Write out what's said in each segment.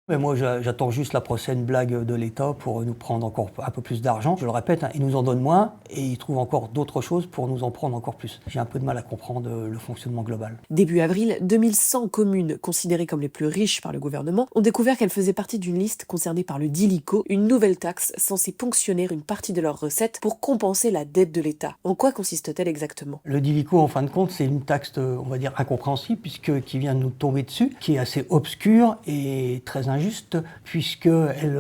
Mais moi, j'attends juste la prochaine blague de l'État pour nous prendre encore un peu plus d'argent. Je le répète, hein, ils nous en donnent moins et ils trouvent encore d'autres choses pour nous en prendre encore plus. J'ai un peu de mal à comprendre le fonctionnement global. Début avril, 2100 communes considérées comme les plus riches par le gouvernement ont découvert qu'elles faisaient partie d'une liste concernée par le DILICO, une nouvelle taxe censée ponctionner une partie de leurs recettes pour compenser la dette de l'État. En quoi consiste-t-elle exactement ? Le DILICO, en fin de compte, c'est une taxe, on va dire, incompréhensible, qui vient de nous tomber dessus, qui est assez obscure et très injuste, puisqu'elle,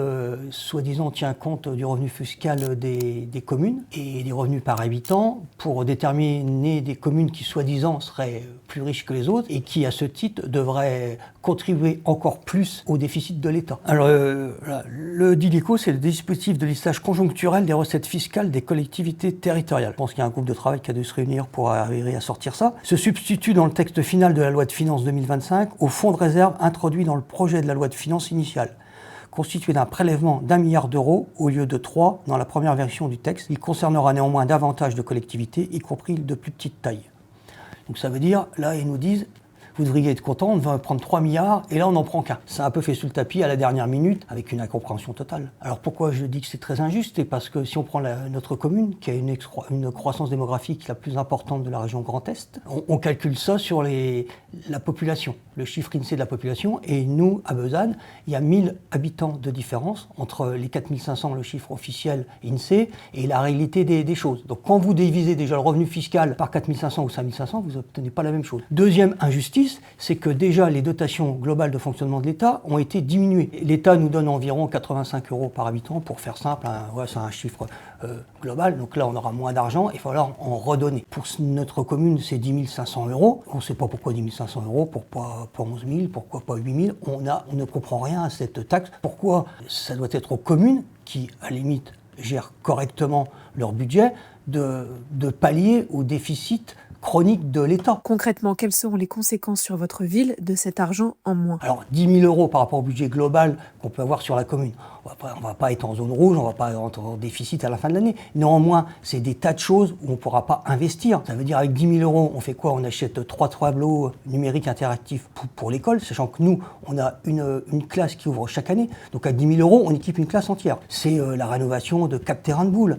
soi-disant, tient compte du revenu fiscal des communes et des revenus par habitant pour déterminer des communes qui, soi-disant, seraient plus riches que les autres et qui, à ce titre, devraient contribuer encore plus au déficit de l'État. Alors, le DILICO, c'est le dispositif de listage conjoncturel des recettes fiscales des collectivités territoriales. Je pense qu'il y a un groupe de travail qui a dû se réunir pour arriver à sortir ça. Se substitue dans le texte final de la loi de finances 2025 au fonds de réserve introduit dans le projet de la loi de finances initiale, constitué d'un prélèvement d'1 milliard d'euros au lieu de 3 dans la première version du texte. Il concernera néanmoins davantage de collectivités, y compris de plus petite taille. Donc ça veut dire, là, ils nous disent, vous devriez être content, on va prendre 3 milliards, et là, on n'en prend qu'un. C'est un peu fait sous le tapis à la dernière minute, avec une incompréhension totale. Alors pourquoi je dis que c'est très injuste ? C'est parce que si on prend notre commune, qui a une croissance démographique la plus importante de la région Grand Est, on calcule ça sur la population, le chiffre INSEE de la population, et nous, à Besançon, il y a 1000 habitants de différence entre les 4500, le chiffre officiel INSEE, et la réalité des choses. Donc quand vous divisez déjà le revenu fiscal par 4500 ou 5500, vous n'obtenez pas la même chose. Deuxième injustice, c'est que déjà les dotations globales de fonctionnement de l'État ont été diminuées. L'État nous donne environ 85 euros par habitant, pour faire simple, c'est un chiffre global, donc là on aura moins d'argent, il va falloir en redonner. Pour notre commune, c'est 10 500 euros. On ne sait pas pourquoi 10 500 euros, pourquoi pas 11 000, pourquoi pas 8 000. On ne comprend rien à cette taxe. Pourquoi ça doit être aux communes qui, à la limite, gèrent correctement leur budget, de pallier au déficit chronique de l'État. Concrètement, quelles seront les conséquences sur votre ville de cet argent en moins ? Alors, 10 000 euros par rapport au budget global qu'on peut avoir sur la commune. On ne va pas être en zone rouge, on ne va pas être en déficit à la fin de l'année. Néanmoins, c'est des tas de choses où on ne pourra pas investir. Ça veut dire avec 10 000 euros, on fait quoi ? On achète 3 tableaux numériques interactifs pour l'école, sachant que nous, on a une classe qui ouvre chaque année. Donc à 10 000 euros, on équipe une classe entière. C'est la rénovation de 4 terrains de boules.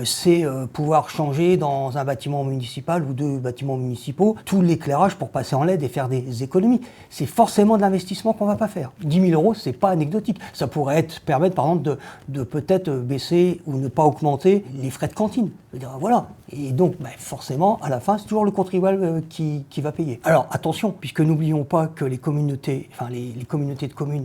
C'est pouvoir changer dans un bâtiment municipal ou 2 bâtiments municipaux tout l'éclairage pour passer en LED et faire des économies. C'est forcément de l'investissement qu'on ne va pas faire. 10 000 euros, c'est pas anecdotique. Ça pourrait permettre, par exemple, de peut-être baisser ou ne pas augmenter les frais de cantine. Je veux dire, voilà. Et donc, forcément, à la fin, c'est toujours le contribuable qui va payer. Alors, attention, puisque n'oublions pas que les communautés de communes